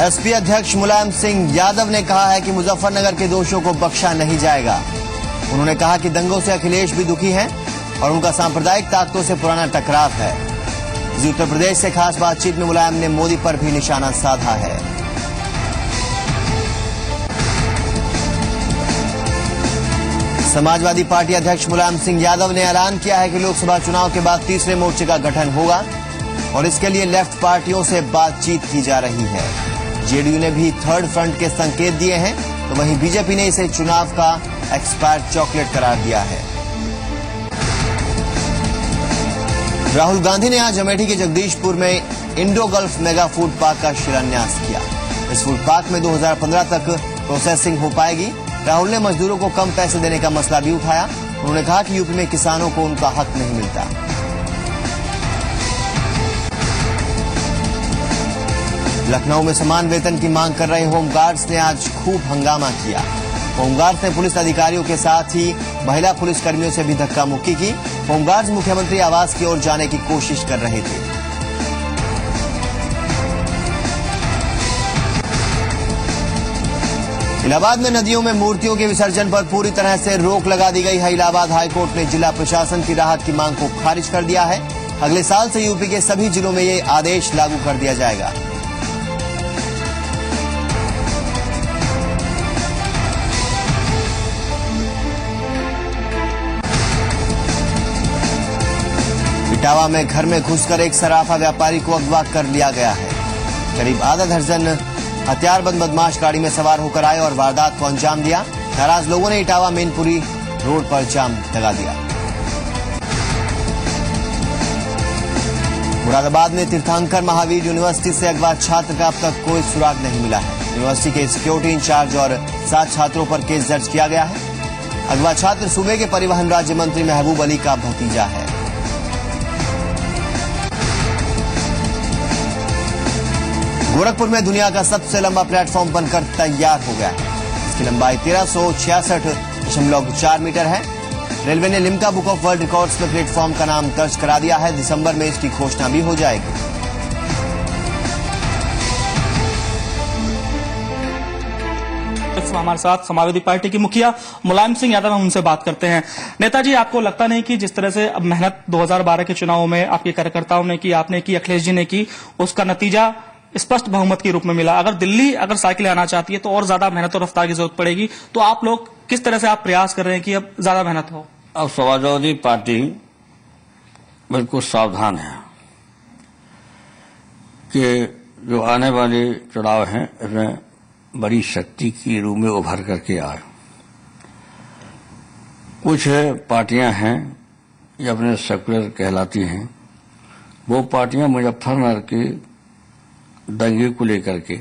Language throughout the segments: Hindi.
एसपी अध्यक्ष मुलायम सिंह यादव ने कहा है कि मुजफ्फरनगर के दोषियों को बख्शा नहीं जाएगा। उन्होंने कहा कि दंगों से अखिलेश भी दुखी हैं और उनका सांप्रदायिक ताकतों से पुराना टकराव है। इसी उत्तर प्रदेश से खास बातचीत में मुलायम ने मोदी पर भी निशाना साधा है। समाजवादी पार्टी अध्यक्ष मुलायम सिंह यादव ने ऐलान किया है कि लोकसभा चुनाव के बाद तीसरे मोर्चे का गठन होगा और इसके लिए लेफ्ट पार्टियों से बातचीत की जा रही है। जेडीयू ने भी थर्ड फ्रंट के संकेत दिए हैं, तो वहीं बीजेपी ने इसे चुनाव का एक्सपायर्ड चॉकलेट करार दिया है। राहुल गांधी ने आज अमेठी के जगदीशपुर में Indo gulf mega food park का शिलान्यास किया। इस फूड पार्क में 2015 तक प्रोसेसिंग हो पाएगी। राहुल ने मजदूरों को कम पैसे देने का मसला भी उठाया। उन्होंने कहा कि यूपी में किसानों को उनका हक नहीं मिलता। लखनऊ में समान वेतन की मांग कर रहे होमगार्ड्स ने आज खूब हंगामा किया। होमगार्ड्स ने पुलिस अधिकारियों के साथ ही महिला पुलिसकर्मियों से भी धक्का मुक्की की। होमगार्ड्स मुख्यमंत्री आवास की ओर जाने की कोशिश कर रहे थे। इलाहाबाद में नदियों में मूर्तियों के विसर्जन पर पूरी तरह से रोक लगा दी गई है। इलाहाबाद हाईकोर्ट ने जिला प्रशासन की राहत की मांग को खारिज कर दिया है। अगले साल से यूपी के सभी जिलों में ये आदेश लागू कर दिया जाएगा। इटावा में घर में घुसकर एक सराफा व्यापारी को अगवा कर लिया गया है। करीब आधा दर्जन हथियारबंद बदमाश गाड़ी में सवार होकर आए और वारदात को अंजाम दिया। नाराज लोगों ने इटावा मेनपुरी रोड पर जाम लगा दिया। मुरादाबाद में तीर्थंकर महावीर यूनिवर्सिटी से अगवा छात्र का अब तक कोई सुराग नहीं मिला है। यूनिवर्सिटी के सिक्योरिटी इंचार्ज और 7 छात्रों पर केस दर्ज किया गया है। अगवा छात्र सूबे के परिवहन राज्य मंत्री महबूब अली का भतीजा है। गोरखपुर में दुनिया का सबसे लंबा प्लेटफॉर्म बनकर तैयार हो गया है। इसकी लंबाई 1366.4 मीटर है। रेलवे ने Limca book of world records में प्लेटफॉर्म का नाम दर्ज करा दिया है। दिसंबर में इसकी घोषणा भी हो जाएगी। हमारे साथ समाजवादी पार्टी की मुखिया मुलायम सिंह यादव, हम उनसे बात करते हैं। नेताजी, आपको लगता नहीं कि जिस तरह से अब मेहनत 2012 के चुनाव में आपके कार्यकर्ताओं ने की, आपने की, अखिलेश जी ने की, उसका नतीजा स्पष्ट बहुमत के रूप में मिला? अगर दिल्ली साइकिल आना चाहती है तो और ज्यादा मेहनत और रफ्तार की जरूरत पड़ेगी, तो आप लोग किस तरह से आप प्रयास कर रहे हैं कि अब ज्यादा मेहनत हो? अब समाजवादी पार्टी बिल्कुल सावधान है कि जो आने वाले चुनाव हैं इसमें बड़ी शक्ति की रूप में उभर करके आए। कुछ पार्टियां हैं ये अपने सेकुलर कहलाती हैं। वो पार्टियां मुजफ्फरनगर के दंगे को लेकर के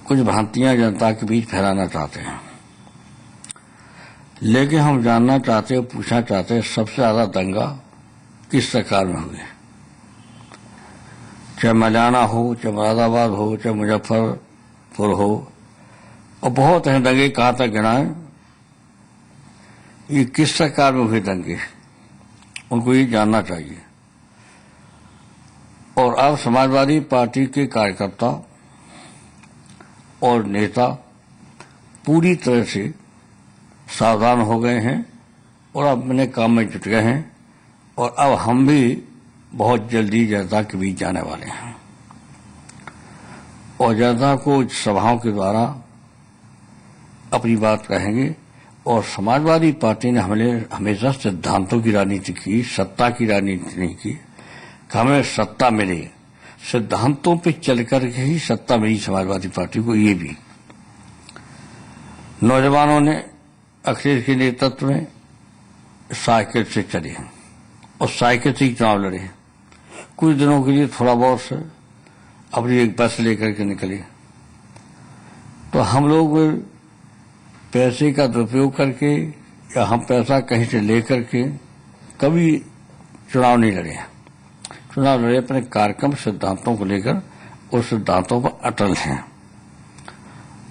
कुछ भ्रांतियां जनता के बीच फैलाना चाहते हैं, लेकिन हम जानना चाहते हैं, पूछना चाहते हैं, सबसे ज्यादा दंगा किस सरकार में हुए? चाहे मलियाना हो, चाहे मुरादाबाद हो, चाहे मुजफ्फरपुर हो, और बहुत हैं दंगे, कहां तक गिनाएं? ये किस सरकार में हुए दंगे, उनको ये जानना चाहिए। और अब समाजवादी पार्टी के कार्यकर्ता और नेता पूरी तरह से सावधान हो गए हैं और अपने काम में जुट गए हैं। और अब हम भी बहुत जल्दी जनता के बीच जाने वाले हैं और जनता को सभाओं के द्वारा अपनी बात कहेंगे। और समाजवादी पार्टी ने हमेशा सिद्धांतों की राजनीति की, सत्ता की राजनीति नहीं की। हमें सत्ता मिले, सिद्धांतों पे चल करके ही सत्ता मिली समाजवादी पार्टी को। ये भी नौजवानों ने अखिलेश के नेतृत्व में साइकिल से चले हैं और साइकिल से ही चुनाव लड़े हैं। कुछ दिनों के लिए थोड़ा बहुत से अपनी एक बस लेकर के निकले। तो हम लोग पैसे का दुरुपयोग करके या हम पैसा कहीं से लेकर के कभी चुनाव नहीं लड़े हैं। चुनाव लड़े अपने कार्यक्रम सिद्धांतों को लेकर, उस सिद्धांतों पर अटल हैं।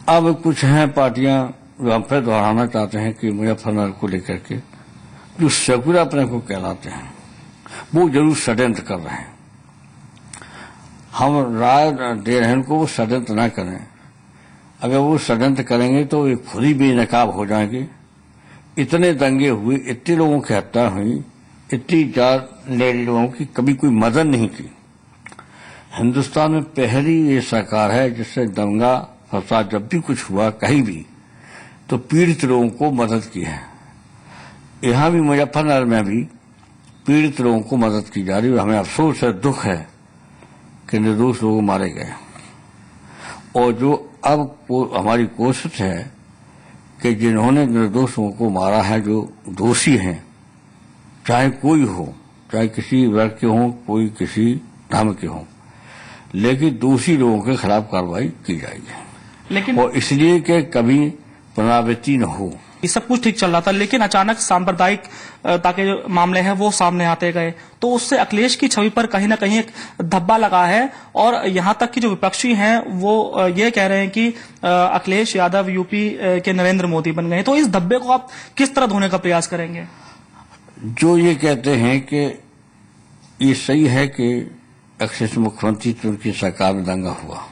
अब कुछ हैं पार्टियां जो हम फिर दोहराना चाहते हैं कि मुजफ्फरनगर को लेकर के जो सेकुलर अपने को कहलाते हैं, वो जरूर षड्यंत्र कर रहे हैं। हम राय दे रहे हैं उनको वो षड्यंत्र न करें। अगर वो षड्यंत्र करेंगे तो वे खुद ही बेनकाब हो जाएंगे। इतने दंगे हुए, इतने लोगों की हत्या हुई, इतनी जान ले लोगों की कभी कोई मदद नहीं की। हिंदुस्तान में पहली ये सरकार है जिससे दंगा फसाद जब भी कुछ हुआ कहीं भी तो पीड़ित लोगों को मदद की है। यहां भी मुजफ्फरनगर में भी पीड़ित लोगों को मदद की जा रही है। हमें अफसोस है, दुख है कि निर्दोष लोग मारे गए। और जो अब हमारी कोशिश है कि जिन्होंने निर्दोष लोगों को मारा है, जो दोषी हैं, चाहे कोई हो, चाहे किसी वर्ग के हों, कोई किसी धर्म के हों, लेकिन दोषी लोगों के खिलाफ कार्रवाई की जाएगी। लेकिन और इसलिए कि कभी पुनरावृत्ति न हो। ये सब कुछ ठीक चल रहा था, लेकिन अचानक सांप्रदायिक ताकि जो मामले हैं वो सामने आते गए, तो उससे अखिलेश की छवि पर कहीं ना कहीं एक धब्बा लगा है। और यहां तक कि जो विपक्षी हैं वो ये कह रहे हैं कि अखिलेश यादव यूपी के नरेंद्र मोदी बन गए। तो इस धब्बे को आप किस तरह धोने का प्रयास करेंगे? जो ये कहते हैं कि ये सही है कि अखिलेश मुख्यमंत्री तो उनकी सरकार में दंगा हुआ,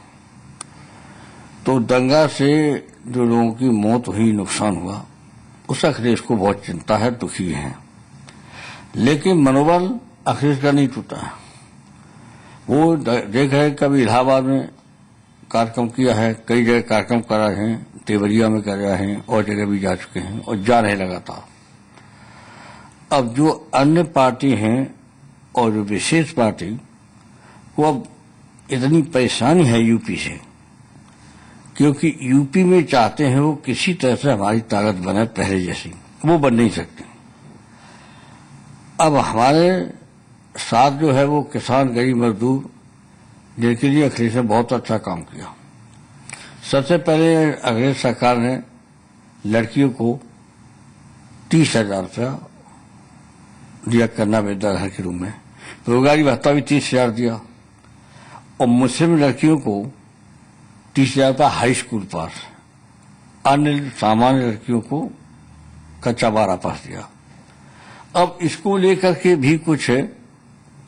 तो दंगा से जो लोगों की मौत हुई, नुकसान हुआ, उस अखिलेश को बहुत चिंता है, दुखी है। लेकिन मनोबल अखिलेश का नहीं टूटा है। वो देख रहे, कभी इलाहाबाद में कार्यक्रम किया है, कई जगह कार्यक्रम कर रहे हैं, देवरिया में कर रहे हैं, और जगह भी जा चुके हैं और जा रहे लगातार। अब जो अन्य पार्टी हैं और जो विशेष पार्टी को अब इतनी परेशानी है यूपी से, क्योंकि यूपी में चाहते हैं वो किसी तरह से हमारी ताकत बने पहले जैसी, वो बन नहीं सकती। अब हमारे साथ जो है वो किसान, गरीब मजदूर, जिनके लिए अखिलेश ने बहुत अच्छा काम किया। सबसे पहले अखिलेश सरकार ने लड़कियों को 30,000 रुपया दिया करना वृद्धाश्रम के रूप में, रोजगारी भत्ता भी 30,000 दिया, और मुस्लिम लड़कियों को 30,000 रुपया हाई स्कूल पास, अन्य सामान्य लड़कियों को कच्चा 12 पास दिया। अब इसको लेकर के भी कुछ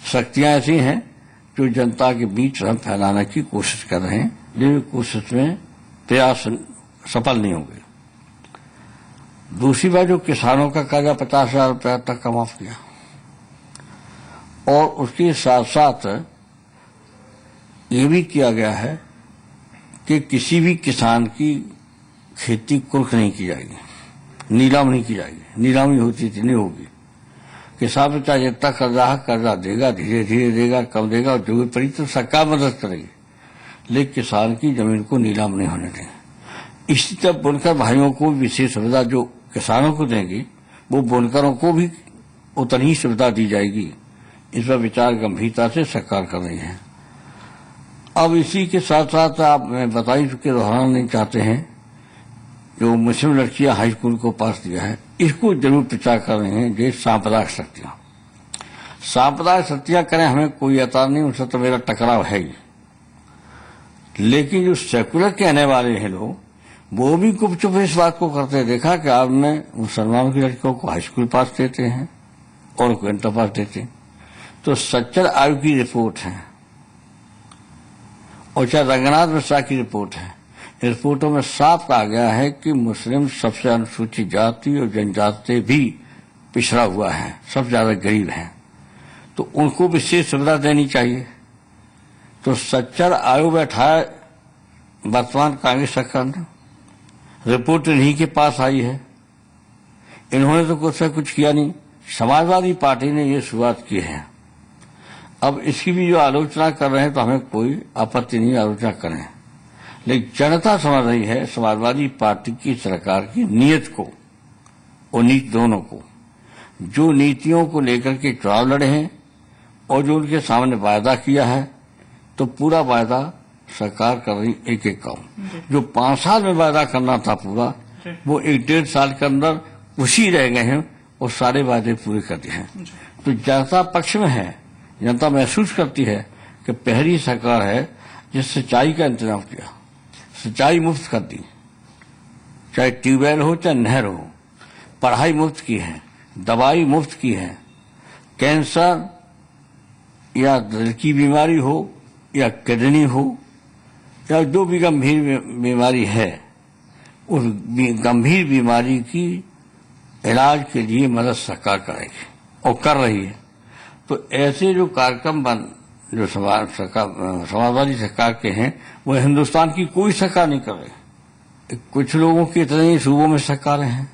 शक्तियां ऐसी हैं जो जनता के बीच भ्रम फैलाने की कोशिश कर रहे हैं, लेकिन कोशिश में प्रयास सफल नहीं होंगे। दूसरी बात, जो किसानों का कर्जा 50,000 रुपया तक का माफ किया, और उसके साथ साथ ये भी किया गया है कि किसी भी किसान की खेती कुर्क नहीं की जाएगी, नीलाम नहीं की जाएगी। नीलामी होती थी, नहीं होगी। किसान पे चाहे जितना कर्जा देगा, धीरे धीरे देगा, कम देगा, और जरूरत पड़ी तो सरकार मदद करेगी, लेकिन किसान की जमीन को नीलाम नहीं होने देंगे। इसी तरह बुनकर भाइयों को विशेष सुविधा जो किसानों को देंगी, वो बुनकरों को भी उतनी ही सुविधा दी जाएगी। इस पर विचार गंभीरता से सरकार कर रही है। अब इसी के साथ साथ आप मैं बता ही चुके, दोहराना नहीं चाहते हैं, जो मुस्लिम लड़कियां हाई स्कूल को पास दिया है, इसको जरूर प्रचार कर रहे हैं। जो सांप्रदायिक शक्तियां करें, हमें कोई एतराज नहीं, उनसे तो मेरा टकराव है ही। लेकिन जो सेकुलर कहने वाले हैं लोग, वो भी गुपचुप इस बात को करते हैं। देखा कि आपने मुसलमानों की लड़कियों को हाई स्कूल पास देते हैं और उनको इंटर पास देते हैं। तो सच्चर आयोग की रिपोर्ट है और चाहे रंगनाथ मिश्रा की रिपोर्ट है, रिपोर्टों में साफ कहा गया है कि मुस्लिम सबसे अनुसूचित जाति और जनजाति भी पिछड़ा हुआ है, सबसे ज्यादा गरीब हैं, तो उनको विशेष सुविधा देनी चाहिए। तो सच्चर आयोग बैठाया वर्तमान कांग्रेस सरकार ने, रिपोर्ट इन्हीं के पास आई है। इन्होंने तो कुछ किया नहीं। समाजवादी पार्टी ने ये शुरुआत की है। अब इसकी भी जो आलोचना कर रहे हैं तो हमें कोई आपत्ति नहीं, आलोचना करें, लेकिन जनता समझ रही है समाजवादी पार्टी की सरकार की नीयत को और नीति दोनों को। जो नीतियों को लेकर के चुनाव लड़े हैं और जो उनके सामने वायदा किया है, तो पूरा वायदा सरकार कर रही एक एक काम। जो 5 साल में वायदा करना था पूरा, वो 1-1.5 साल के अंदर उसी रह गए हैं और सारे वायदे पूरे कर दिए हैं। तो जनता पक्ष में है, जनता महसूस करती है कि पहली सरकार है जिस सिंचाई का इंतजाम किया, सिंचाई मुफ्त कर दी, चाहे ट्यूबवेल हो चाहे नहर हो, पढ़ाई मुफ्त की है, दवाई मुफ्त की है, कैंसर या दिल की बीमारी हो या किडनी हो या जो भी गंभीर बीमारी है, उस गंभीर बीमारी की इलाज के लिए मदद सरकार करेगी और कर रही है। तो ऐसे जो कार्यक्रम जो समाजवादी सरकार के हैं, वो हिंदुस्तान की कोई सरकार नहीं कर रही। कुछ लोगों के इतने ही सूबों में सरकारें हैं।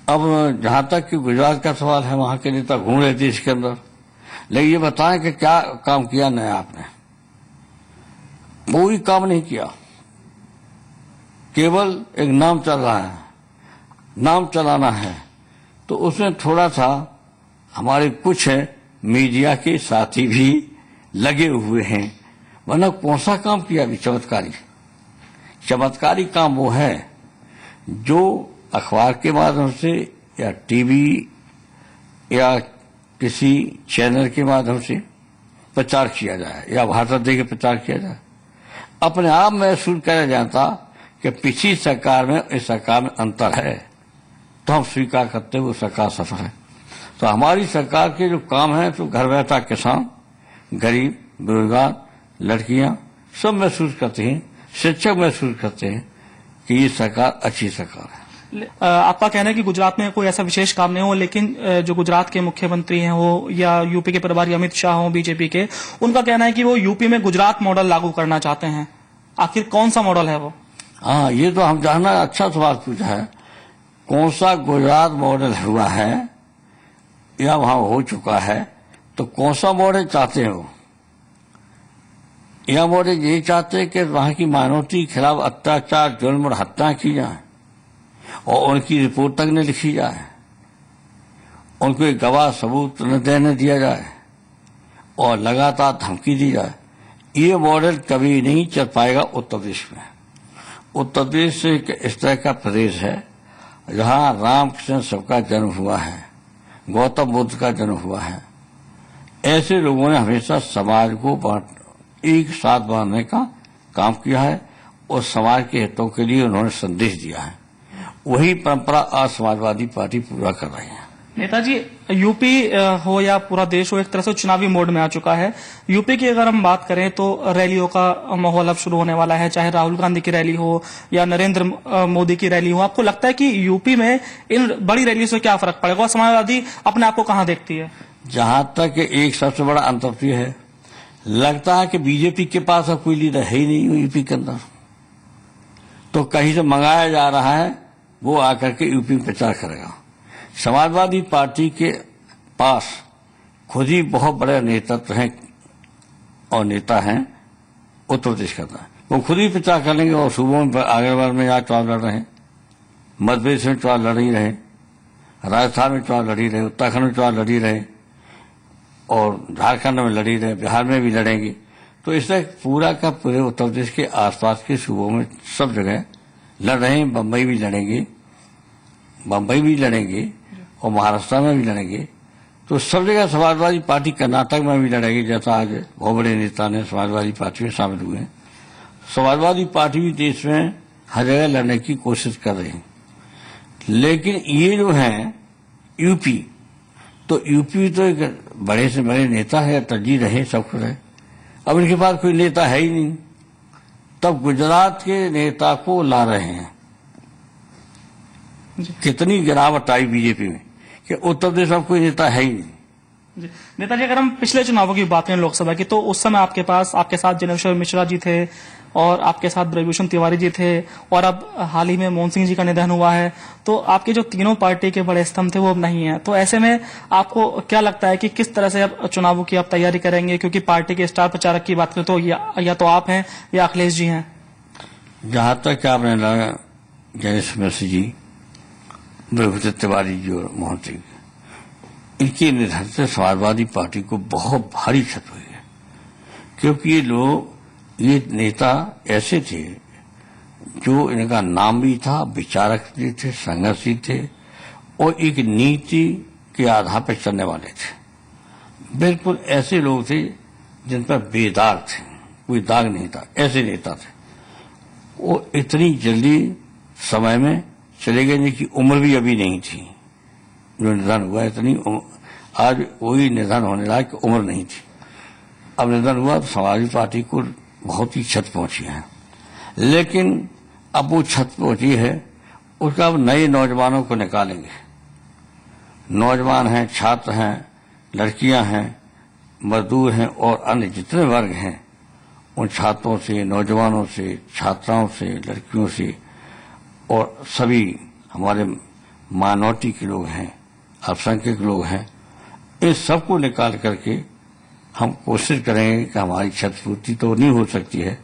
अब जहां तक कि गुजरात का सवाल है, वहां के नेता घूम रहे थे इसके अंदर, लेकिन ये बताएं कि क्या काम किया नया आपने? कोई काम नहीं किया, केवल एक नाम चल रहा है, नाम चलाना है। तो उसमें थोड़ा सा हमारे कुछ मीडिया के साथी भी लगे हुए हैं, वरना कौन सा काम किया अभी? चमत्कारी काम वो है जो अखबार के माध्यम से या टीवी या किसी चैनल के माध्यम से प्रचार किया जाए या भाषण दे के प्रचार किया जाए। अपने आप महसूस किया जाता कि पिछली सरकार में इस सरकार में अंतर है, तो हम स्वीकार करते हुए सरकार सफल है। तो हमारी सरकार के जो काम है, तो घर बैठा किसान, गरीब, बेरोजगार, लड़कियां सब महसूस करते हैं, शिक्षक महसूस करते हैं कि ये सरकार अच्छी सरकार है। आपका कहना है कि गुजरात में कोई ऐसा विशेष काम नहीं हो, लेकिन जो गुजरात के मुख्यमंत्री हैं हो या यूपी के प्रभारी अमित शाह हो बीजेपी के, उनका कहना है कि वो यूपी में गुजरात मॉडल लागू करना चाहते हैं। आखिर कौन सा मॉडल है वो? हाँ, ये तो हम जानना, अच्छा सवाल पूछा है। कौन सा गुजरात मॉडल हुआ है या वहां हो चुका है, तो कौन सा मॉडल चाहते हो? यह मॉडल ये चाहते हैं कि वहां की माइनॉरिटी के खिलाफ अत्याचार, जुल्म और हत्या की जाए और उनकी रिपोर्ट तक न लिखी जाए, उनको एक गवाह सबूत न देने दिया जाए और लगातार धमकी दी जाए। ये मॉडल कभी नहीं चल पाएगा उत्तर प्रदेश में। उत्तर प्रदेश एक इस तरह का प्रदेश है जहां रामकृष्ण सबका जन्म हुआ है, गौतम बुद्ध का जन्म हुआ है। ऐसे लोगों ने हमेशा समाज को एक साथ बांधने का काम किया है और समाज के हितों के लिए उन्होंने संदेश दिया है। वही परंपरा आज समाजवादी पार्टी पूरा कर रही है। नेताजी, यूपी हो या पूरा देश हो, एक तरह से चुनावी मोड में आ चुका है। यूपी की अगर हम बात करें तो रैलियों का माहौल अब शुरू होने वाला है, चाहे राहुल गांधी की रैली हो या नरेंद्र मोदी की रैली हो। आपको लगता है कि यूपी में इन बड़ी रैलियों से क्या फर्क पड़ेगा और समाजवादी अपने आप को कहां देखती है? जहां तक एक सबसे बड़ा अंतर है, लगता है कि बीजेपी के पास अब कोई लीडर है ही नहीं यूपी के अंदर, तो कहीं से मंगाया जा रहा है, वो आकर के यूपी में प्रचार करेगा। समाजवादी पार्टी के पास खुद ही बहुत बड़े नेतृत्व हैं और नेता हैं उत्तर प्रदेश का, वो खुद ही प्रचार कर लेंगे और सूबों में आगरवाल में आज चुनाव लड़ रहे हैं, मध्य प्रदेश में चुनाव लड़ ही रहे, राजस्थान में चुनाव लड़ ही रहे, उत्तराखंड में चुनाव लड़ ही रहे और झारखंड में लड़ ही रहे, बिहार में भी लड़ेंगे। तो इससे पूरा का पूरे उत्तर प्रदेश के आसपास के सूबों में सब जगह लड़ रहे हैं। बम्बई भी लड़ेंगे और महाराष्ट्र में भी लड़ेंगे। तो सब जगह समाजवादी पार्टी कर्नाटक में भी लड़ेगी, जैसा आज बहुत बड़े नेता ने समाजवादी पार्टी में शामिल हुए हैं। समाजवादी पार्टी भी देश में हर जगह लड़ने की कोशिश कर रही है। लेकिन ये जो है यूपी, तो यूपी तो एक बड़े से बड़े नेता है, तरजीह रहे, सब कुछ है। अब इनके पास कोई नेता है ही नहीं, तब गुजरात के नेता को ला रहे हैं। कितनी गिरावट आई बीजेपी में कि उत्तर प्रदेश में कोई नेता है ही नहीं। नेताजी, अगर हम पिछले चुनावों की बात करें लोकसभा की, तो उस समय आपके साथ जनेश्वर मिश्रा जी थे और आपके साथ ब्रजभूषण तिवारी जी थे और अब हाल ही में मोहन सिंह जी का निधन हुआ है। तो आपके जो तीनों पार्टी के बड़े स्तंभ थे वो अब नहीं है। तो ऐसे में आपको क्या लगता है कि किस तरह से अब चुनावों की आप तैयारी करेंगे? क्योंकि पार्टी के स्टार प्रचारक की बात करें तो या तो आप हैं या अखिलेश जी हैं। जहां तक आपने लगा जनेश्वर मिश्रा जी, ब्रजभूषण तिवारी जी और मोहन सिंह, इनके निधन से समाजवादी पार्टी को बहुत भारी क्षति हुई है। क्योंकि ये नेता ऐसे थे जो इनका नाम भी था, विचारक भी थे, संघर्षी थे और एक नीति के आधार पर चलने वाले थे। बिल्कुल ऐसे लोग थे जिन पर बेदाग थे, कोई दाग नहीं था, ऐसे नेता थे। वो इतनी जल्दी समय में चले गए, जिनकी उम्र भी अभी नहीं थी जो निधन हुआ। इतनी आज वही निधन होने लायक उम्र नहीं थी। अब निधन हुआ तो समाजवादी पार्टी को बहुत ही क्षति पहुंची है, लेकिन अब वो क्षति पहुंची है उसका अब नए नौजवानों को निकालेंगे। नौजवान हैं, छात्र हैं, लड़कियां हैं, मजदूर हैं और अन्य जितने वर्ग हैं उन छात्रों से, नौजवानों से, छात्राओं से, लड़कियों से और सभी हमारे माइनॉरिटी के लोग हैं, अल्पसंख्यक लोग हैं, इन सबको निकाल करके हम कोशिश करेंगे कि हमारी क्षतिपूर्ति तो नहीं हो सकती है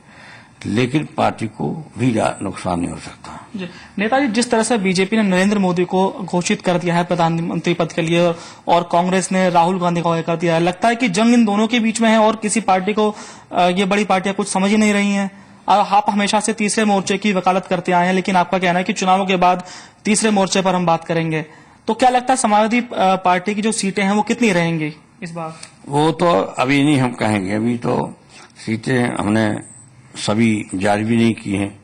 लेकिन पार्टी को भी नुकसान नहीं हो सकता। जी नेताजी, जिस तरह से बीजेपी ने नरेंद्र मोदी को घोषित कर दिया है प्रधानमंत्री पद के लिए और कांग्रेस ने राहुल गांधी को कर दिया है, लगता है कि जंग इन दोनों के बीच में है और किसी पार्टी को ये बड़ी पार्टियां कुछ समझ ही नहीं रही हैं। आप हमेशा से तीसरे मोर्चे की वकालत करते आए हैं, लेकिन आपका कहना है कि चुनावों के बाद तीसरे मोर्चे पर हम बात करेंगे, तो क्या लगता है समाजवादी पार्टी की जो सीटें हैं वो कितनी रहेंगी इस बार? वो तो अभी नहीं हम कहेंगे, अभी तो सीटें हमने सभी जारी भी नहीं की हैं,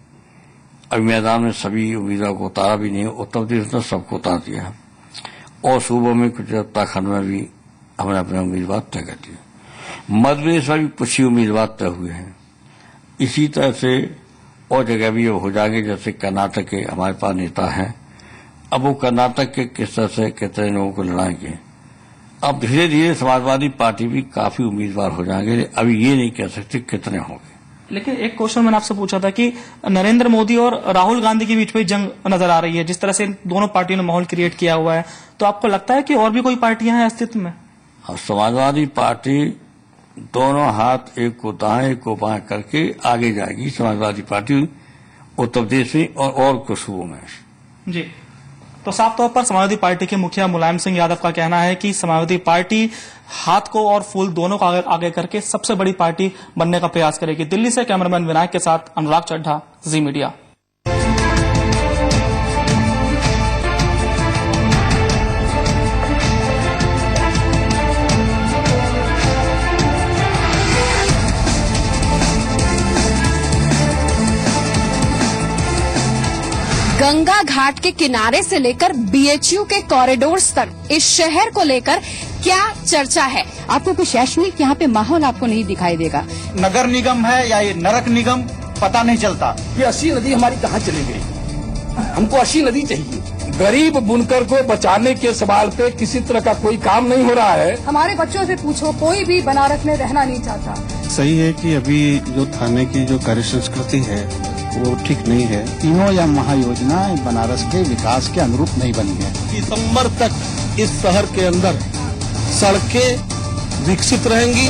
अभी मैदान में सभी उम्मीदवारों को उतारा भी नहीं, उत्तर प्रदेश ने सबको उतार दिया है और सूबों में कुछ उत्तराखंड में भी हमने अपने उम्मीदवार तय कर दिए, मध्य प्रदेश में भी कुछ ही उम्मीदवार तय हुए हैं। इसी तरह से और जगह भी हो जाएंगे, जैसे कर्नाटक के हमारे पास नेता हैं, अब वो कर्नाटक के किस तरह से कितने लोगों को लड़ाएंगे। अब धीरे धीरे समाजवादी पार्टी भी काफी उम्मीदवार हो जाएंगे, अभी ये नहीं कह सकते कितने होंगे। लेकिन एक क्वेश्चन मैंने आपसे पूछा था कि नरेंद्र मोदी और राहुल गांधी के बीच में जंग नजर आ रही है, जिस तरह से दोनों पार्टियों ने माहौल क्रिएट किया हुआ है, तो आपको लगता है कि और भी कोई पार्टियां हैं अस्तित्व में? समाजवादी पार्टी दोनों हाथ एक को दाएं एक को बाएं करके आगे जाएगी, समाजवादी पार्टी उत्तर प्रदेश में और कुछ सूबों में। जी, तो साफ तौर पर समाजवादी पार्टी के मुखिया मुलायम सिंह यादव का कहना है कि समाजवादी पार्टी हाथ को और फूल दोनों को आगे करके सबसे बड़ी पार्टी बनने का प्रयास करेगी। दिल्ली से कैमरामैन विनायक के साथ अनुराग चड्ढा, जी मीडिया। गंगा घाट के किनारे से लेकर बीएचयू के कॉरिडोर्स तक इस शहर को लेकर क्या चर्चा है? आपको कोई शैक्षणिक यहाँ पे माहौल आपको नहीं दिखाई देगा। नगर निगम है या ये नरक निगम, पता नहीं चलता। ये 80 नदी हमारी कहाँ चली गई? हमको 80 नदी चाहिए। गरीब बुनकर को बचाने के सवाल पे किसी तरह का कोई काम नहीं हो रहा है। हमारे बच्चों से पूछो, कोई भी बनारस में रहना नहीं चाहता। सही है कि अभी जो थाने की जो कार्य संस्कृति है वो ठीक नहीं है। तीनों या महायोजना बनारस के विकास के अनुरूप नहीं बनी है। दिसंबर तक इस शहर के अंदर सड़कें विकसित रहेंगी।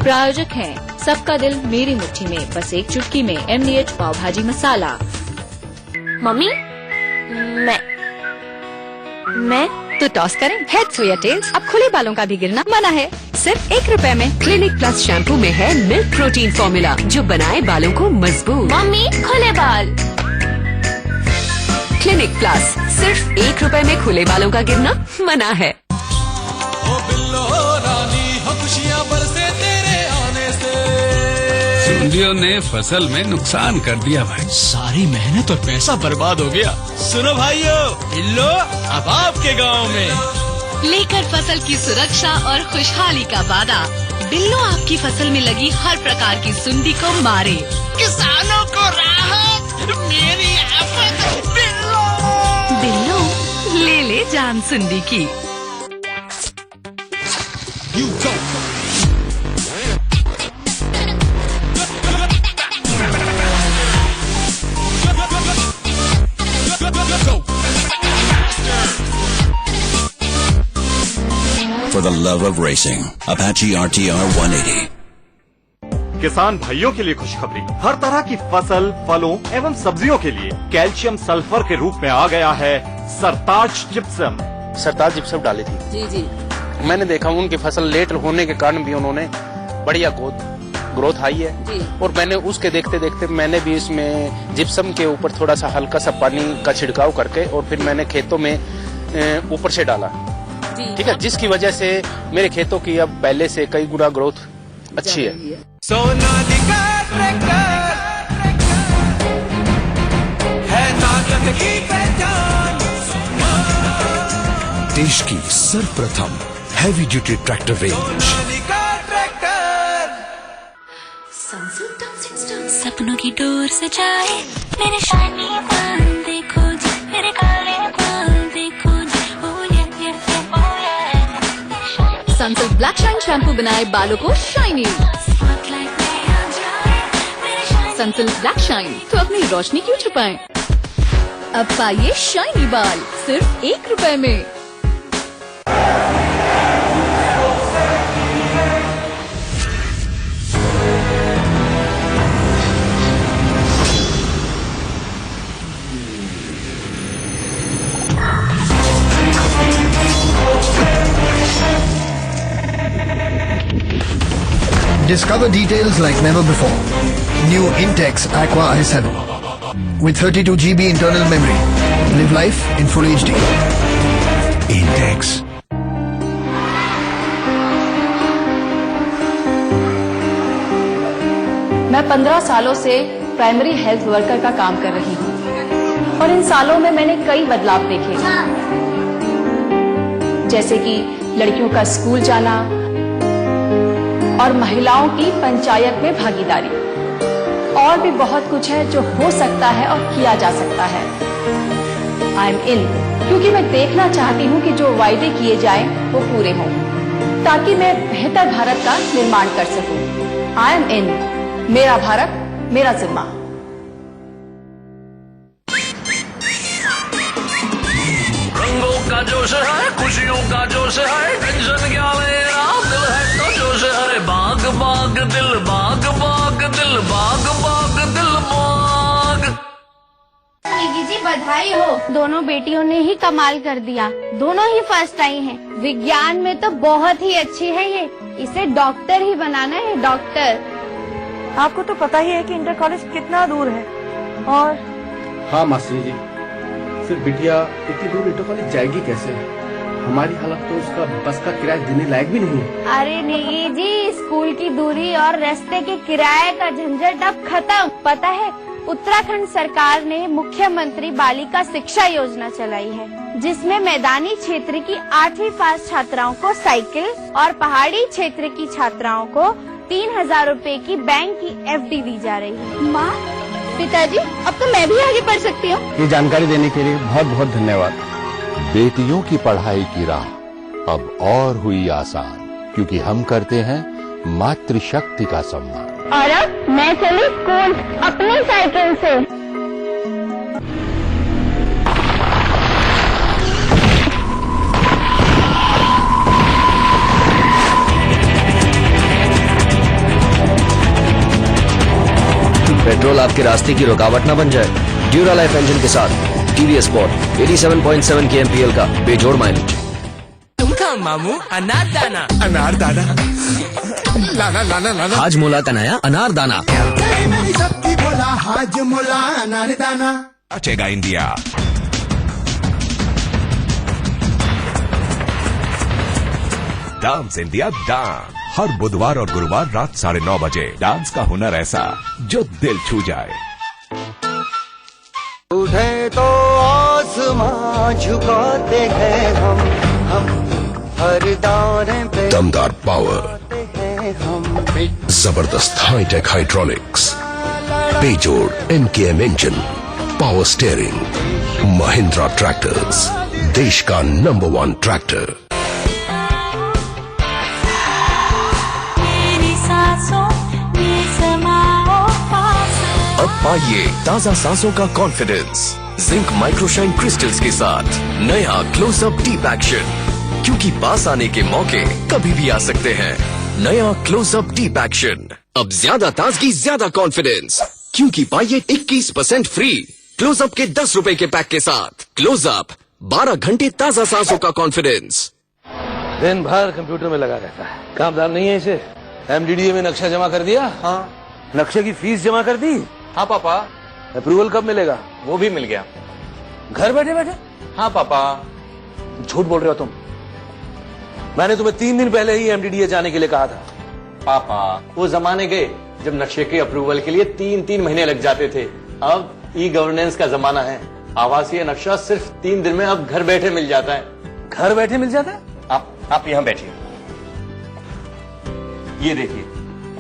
प्रायोजक हैं सबका दिल मेरी मुट्ठी में, बस एक चुटकी में MDH पाव भाजी मसाला। मम्मी मैं तो टॉस करें हेड्स या टेल्स। अब खुले बालों का भी गिरना मना है, सिर्फ 1 रुपए में। क्लिनिक प्लस शैम्पू में है मिल्क प्रोटीन फॉर्मूला जो बनाए बालों को मजबूत। मम्मी खुले बाल। क्लिनिक प्लस, सिर्फ 1 रुपए में खुले बालों का गिरना मना है। ओ बिल्लो रानी हो खुशियाँ बरसे तेरे आने से। सुंडियों ने फसल में नुकसान कर दिया भाई, सारी मेहनत और पैसा बर्बाद हो गया। सुनो भाइयों, बिल्लो अब आपके गांव में लेकर फसल की सुरक्षा और खुशहाली का वादा, बिल्लो आपकी फसल में लगी हर प्रकार की सुंडी को मारे, किसानों को राहत, मेरी आफत। बिल्लो ले ले जान सुंडी की। For the love of racing, Apache RTR 180. किसान भाइयों के लिए खुशखबरी, हर तरह की फसल, फलों एवं सब्जियों के लिए कैल्शियम सल्फर के रूप में आ गया है सरताज जिप्सम। सरताज जिप्सम डाली थी जी। मैंने देखा उनकी फसल लेट होने के कारण भी उन्होंने बढ़िया ग्रोथ आई है और मैंने उसके देखते देखते मैंने भी इसमें जिप्सम के ऊपर थोड़ा सा हल्का सा पानी का छिड़काव करके और फिर मैंने खेतों में ऊपर से डाला, ठीक है, जिसकी वजह से मेरे खेतों की अब पहले से कई गुना ग्रोथ अच्छी है। सोनालिका ट्रैक्टर है ताकत की पहचान। देश की सर्वप्रथम हैवी ड्यूटी ट्रैक्टर रेंज। सपनों की डोर सजाए मेरे शाइनी बाल देखो जी, मेरे काले बाल देखो जी, सनसिल्क ब्लैक शाइन शैम्पू बनाए बालों को शाइनी। सनसिल्क ब्लैक शाइन, तो अपनी रोशनी क्यों छुपाएं? अब पाइए शाइनी बाल सिर्फ ₹1 में। Discover details like never before. New Intex Aqua i7 with 32 GB internal memory. Live life in full HD. Intex। मैं 15 सालों से प्राइमरी हेल्थ वर्कर का काम कर रही हूँ और इन सालों में मैंने कई बदलाव देखे, जैसे कि लड़कियों का स्कूल जाना और महिलाओं की पंचायत में भागीदारी। और भी बहुत कुछ है जो हो सकता है और किया जा सकता है। आई एम इन, क्योंकि मैं देखना चाहती हूँ कि जो वायदे किए जाएं वो पूरे हों, ताकि मैं बेहतर भारत का निर्माण कर सकूं। आई एम इन, मेरा भारत मेरा जिम्मा। रंगों का जोश है, खुशियों का जोश है, टेंशन क्या लेना, दिल है तो जोश है। बाग बाग दिल, बाग बाग दिल, बाग बाग दिल बाग। दीदी जी बधाई हो, दोनों बेटियों ने ही कमाल कर दिया, दोनों ही फर्स्ट आई हैं। विज्ञान में तो बहुत ही अच्छी है ये, इसे डॉक्टर ही बनाना है, डॉक्टर। आपको तो पता ही है कि इंटर कॉलेज कितना दूर है। और हाँ मास्टर जी, फिर बिटिया इतनी दूर इंटर कॉलेज जाएगी कैसे? हमारी हालत तो उसका बस का किराया देने लायक भी नहीं है। अरे नेगी जी, स्कूल की दूरी और रास्ते के किराए का झंझट अब खत्म। पता है, उत्तराखंड सरकार ने मुख्यमंत्री बालिका शिक्षा योजना चलाई है, जिसमें मैदानी क्षेत्र की 8वीं पास छात्राओं को साइकिल और पहाड़ी क्षेत्र की छात्राओं को 3000 रुपए की बैंक की FD दी जा रही है। माँ, पिताजी, अब तो मैं भी आगे बढ़ सकती हूँ। ये जानकारी देने के लिए बहुत बहुत धन्यवाद। बेटियों की पढ़ाई की राह अब और हुई आसान, क्योंकि हम करते हैं मातृशक्ति का सम्मान। और अब मैं चली स्कूल अपनी साइकिल से। पेट्रोल आपके रास्ते की रुकावट न बन जाए। ड्यूरा लाइफ इंजन के साथ TVS Sport 87.7 kmpl का बेजोड़ माइलेज। तुम कौन मामू? अनार दाना। अनार दाना। लाना लाना लाना। हाजमोला का नया अनार दाना। हाजमोला अनार दाना। बचेगा इंडिया। डांस इंडिया डांस हर बुधवार और गुरुवार रात 9:30 बजे। डांस का हुनर ऐसा जो दिल छू जाए। उठे तो आसमां झुकाते हैं हम हर दौरे पे। दमदार पावर, जबरदस्त हाईटेक हाइड्रोलिक्स, बेजोड़ MKM engine, power steering. Mahindra tractors, देश का नंबर 1 ट्रैक्टर। अब पाइए ताजा सांसों का कॉन्फिडेंस जिंक माइक्रोशाइन क्रिस्टल्स के साथ नया क्लोजअप डीप एक्शन, क्योंकि पास आने के मौके कभी भी आ सकते हैं। नया क्लोजअप डीप एक्शन, अब ज्यादा ताजगी, ज्यादा कॉन्फिडेंस, क्योंकि पाइए 21% फ्री क्लोजअप के 10 रुपए के पैक के साथ। क्लोजअप 12 घंटे ताजा सांसों का कॉन्फिडेंस। दिन भर कंप्यूटर में लगा रहता है, कामदार नहीं है इसे। MDDA में नक्शा जमा कर दिया? हाँ। नक्शे की फीस जमा कर दी? हाँ पापा। अप्रूवल कब मिलेगा? वो भी मिल गया। घर बैठे बैठे? हाँ पापा। झूठ बोल रहे हो तुम। मैंने तुम्हें 3 दिन पहले ही MDDA जाने के लिए कहा था। पापा, वो जमाने गए जब नक्शे के अप्रूवल के लिए 3 महीने लग जाते थे। अब ई गवर्नेंस का जमाना है। आवासीय नक्शा सिर्फ 3 दिन में अब घर बैठे मिल जाता है। घर बैठे मिल जाता है? आप यहाँ बैठिए। ये देखिए,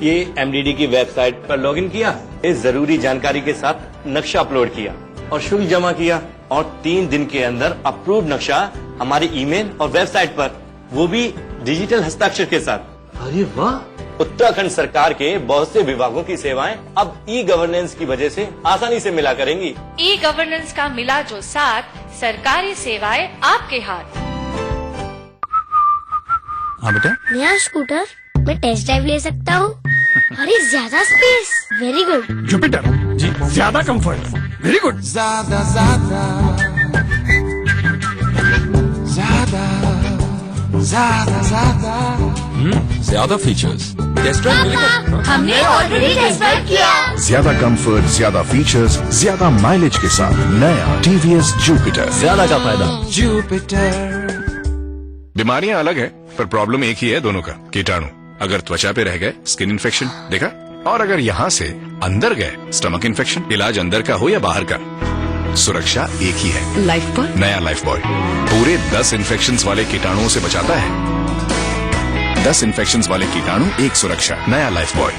ये एमडीडी की वेबसाइट पर लॉगिन किया, इस जरूरी जानकारी के साथ नक्शा अपलोड किया और शुल्क जमा किया और 3 दिन के अंदर अप्रूव्ड नक्शा हमारी ईमेल और वेबसाइट पर, वो भी डिजिटल हस्ताक्षर के साथ। अरे वाह! उत्तराखंड सरकार के बहुत से विभागों की सेवाएं अब ई गवर्नेंस की वजह से आसानी से मिला करेंगी। ई गवर्नेंस का मिला जो साथ, सरकारी सेवाएं आपके हाथ। हाँ बेटा, नया स्कूटर, मैं टेस्ट ड्राइव ले सकता हूँ? अरे ज्यादा स्पेस, वेरी गुड। जुपिटर जी, ज्यादा कंफर्ट, वेरी गुड। ज्यादा ज्यादा ज्यादा ज्यादा ज्यादा फीचर्स। टेस्ट ड्राइव मिलेगा। हमने ऑलरेडी टेस्ट ड्राइव किया। ज्यादा कंफर्ट, ज्यादा फीचर्स, ज्यादा माइलेज के साथ नया टीवीएस जुपिटर। ज्यादा का फायदा। जुपिटर। बीमारियां अलग है, पर प्रॉब्लम एक ही है दोनों का, कीटाणु। अगर त्वचा पे रह गए, स्किन इन्फेक्शन, देखा? और अगर यहाँ से अंदर गए, स्टमक इन्फेक्शन। इलाज अंदर का हो या बाहर का, सुरक्षा एक ही है। लाइफ बॉय, नया लाइफ बॉय पूरे 10 इन्फेक्शंस वाले कीटाणुओं से बचाता है। 10 इन्फेक्शंस वाले कीटाणु, एक सुरक्षा। नया लाइफ बॉय।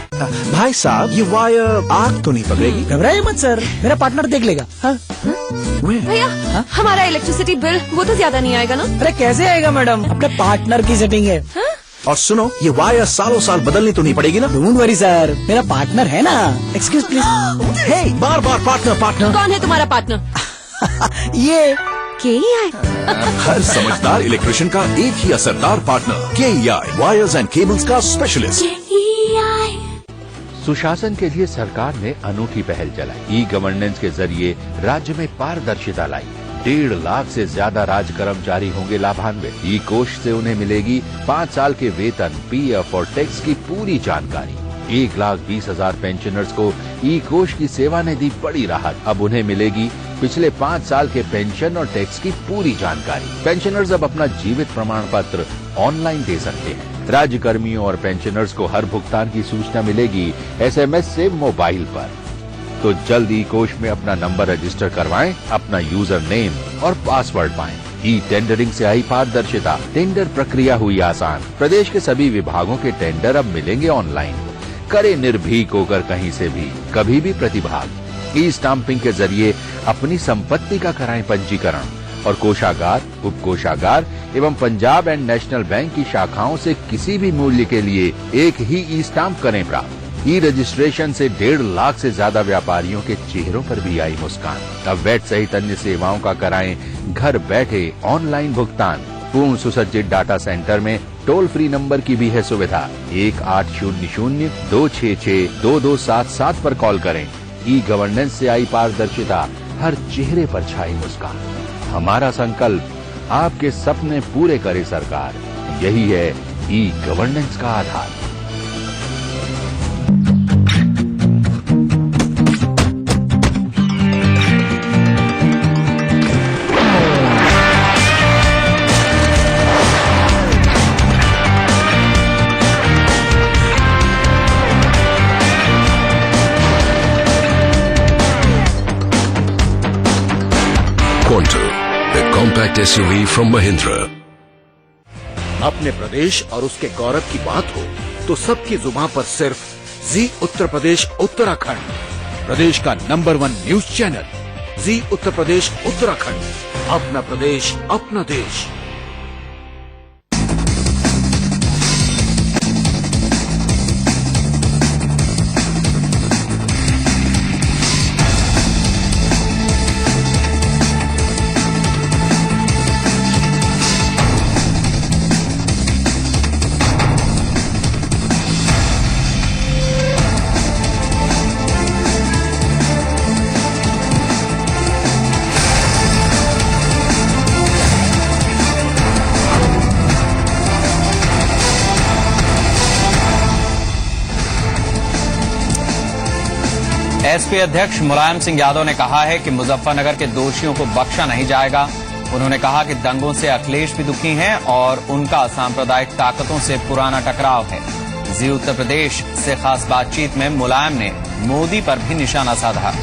भाई साहब, ये वायर आग तो नहीं पकड़ेगी? घबराइए मत सर, मेरा पार्टनर देख लेगा। हाँ? भैया हमारा इलेक्ट्रिसिटी बिल वो तो ज्यादा नहीं आएगा ना? अरे कैसे आएगा मैडम, अपने पार्टनर की सेटिंग है। और सुनो, ये वायर सालों साल बदलनी तो नहीं पड़ेगी ना? डोंट वरी सर, मेरा पार्टनर है ना। Excuse please. हे, बार बार पार्टनर पार्टनर। कौन है तुम्हारा पार्टनर? ये KEI। हर समझदार इलेक्ट्रिशियन का एक ही असरदार partner, KEI wires and cables का स्पेशलिस्ट। सुशासन के लिए सरकार ने अनूठी पहल चलाई। ई गवर्नेंस के जरिए राज्य में पारदर्शिता लाई। 1.5 लाख से ज्यादा राज्य कर्मचारी होंगे लाभान्वित। ई कोष से उन्हें मिलेगी 5 साल के वेतन, PF और टैक्स की पूरी जानकारी। 1,20,000 पेंशनर्स को ई कोष की सेवा ने दी बड़ी राहत। अब उन्हें मिलेगी पिछले 5 साल के पेंशन और टैक्स की पूरी जानकारी। पेंशनर्स अब अपना जीवित प्रमाण पत्र ऑनलाइन दे सकते हैं। राज्य कर्मियों और पेंशनर्स को हर भुगतान की सूचना मिलेगी SMS से मोबाइल पर। तो जल्द ई कोष में अपना नंबर रजिस्टर करवाएं, अपना यूजर नेम और पासवर्ड पाएं। ई टेंडरिंग से आई पारदर्शिता, टेंडर प्रक्रिया हुई आसान। प्रदेश के सभी विभागों के टेंडर अब मिलेंगे ऑनलाइन। करे निर्भीक होकर कहीं से भी, कभी भी प्रतिभाग। ई स्टाम्पिंग के जरिए अपनी संपत्ति का कराएं पंजीकरण और कोषागार, उपकोषागार एवं पंजाब एंड नेशनल बैंक की शाखाओं से किसी भी मूल्य के लिए एक ही ई स्टाम्प करें प्राप्त। ई रजिस्ट्रेशन से 1.5 लाख से ज्यादा व्यापारियों के चेहरों पर भी आई मुस्कान। अब वैट सहित अन्य सेवाओं का कराएं घर बैठे ऑनलाइन भुगतान। पूर्ण सुसज्जित डाटा सेंटर में टोल फ्री नंबर की भी है सुविधा। 1800-266-2277 पर कॉल करें। ई गवर्नेंस से आई पारदर्शिता, हर चेहरे पर छाई मुस्कान। हमारा संकल्प, आपके सपने पूरे करे सरकार। यही है ई गवर्नेंस का आधार। Quantum, the compact SUV from Mahindra. अपने प्रदेश और उसके गौरव की बात हो तो सबकी जुबान पर सिर्फ जी उत्तर प्रदेश उत्तराखंड, प्रदेश का नंबर 1 न्यूज चैनल जी उत्तर प्रदेश उत्तराखंड। अपना प्रदेश, अपना देश। एसपी अध्यक्ष मुलायम सिंह यादव ने कहा है कि मुजफ्फरनगर के दोषियों को बख्शा नहीं जाएगा। उन्होंने कहा कि दंगों से अखिलेश भी दुखी हैं और उनका सांप्रदायिक ताकतों से पुराना टकराव है। जी उत्तर प्रदेश से खास बातचीत में मुलायम ने मोदी पर भी निशाना साधा।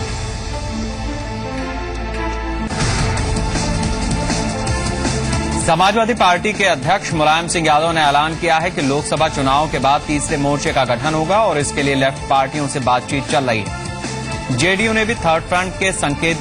समाजवादी पार्टी के अध्यक्ष मुलायम सिंह यादव ने ऐलान किया है कि लोकसभा चुनाव के बाद तीसरे मोर्चे का गठन होगा और इसके लिए लेफ्ट पार्टियों से बातचीत चल रही है। जेडीयू ने भी थर्ड फ्रंट के संकेत